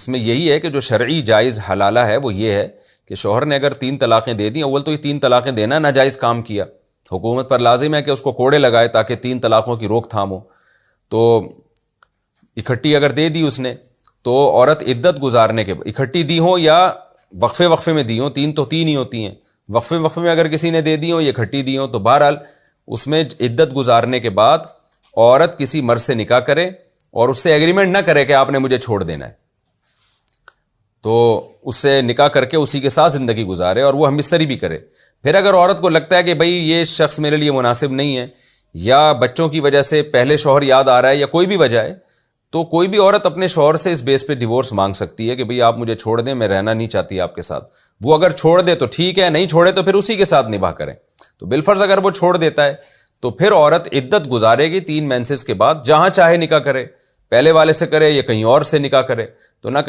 میں یہی ہے کہ جو شرعی جائز حلالہ ہے وہ یہ ہے کہ شوہر نے اگر 3 طلاقیں دے دیں، اول تو یہ 3 طلاقیں دینا ناجائز کام کیا، حکومت پر لازم ہے کہ اس کو کوڑے لگائے تاکہ 3 طلاقوں کی روک تھام ہو. تو اکٹھی اگر دے دی اس نے تو عورت عدت گزارنے کے اکٹھی دی ہوں یا وقفے میں دی ہوں، 3 تو 3 ہی ہوتی ہیں، وقفے میں اگر کسی نے دے دی ہوں یا اکٹھی دی ہوں، تو بہرحال اس میں عدت گزارنے کے بعد عورت کسی مرد سے نکاح کرے اور اس سے ایگریمنٹ نہ کرے کہ آپ نے مجھے چھوڑ دینا ہے، تو اس سے نکاح کر کے اسی کے ساتھ زندگی گزارے اور وہ ہم بستری بھی کرے. پھر اگر عورت کو لگتا ہے کہ بھئی یہ شخص میرے لیے مناسب نہیں ہے، یا بچوں کی وجہ سے پہلے شوہر یاد آ رہا ہے، یا کوئی بھی وجہ ہے، تو کوئی بھی عورت اپنے شوہر سے اس بیس پہ ڈیورس مانگ سکتی ہے کہ بھئی آپ مجھے چھوڑ دیں، میں رہنا نہیں چاہتی آپ کے ساتھ. وہ اگر چھوڑ دے تو ٹھیک ہے، نہیں چھوڑے تو پھر اسی کے ساتھ نباہ کریں. تو بالفرض اگر وہ چھوڑ دیتا ہے تو پھر عورت عدت گزارے گی 3 مینسز کے بعد، جہاں چاہے نکاح کرے، پہلے والے سے کرے یا کہیں اور سے نکاح کرے. تو نہ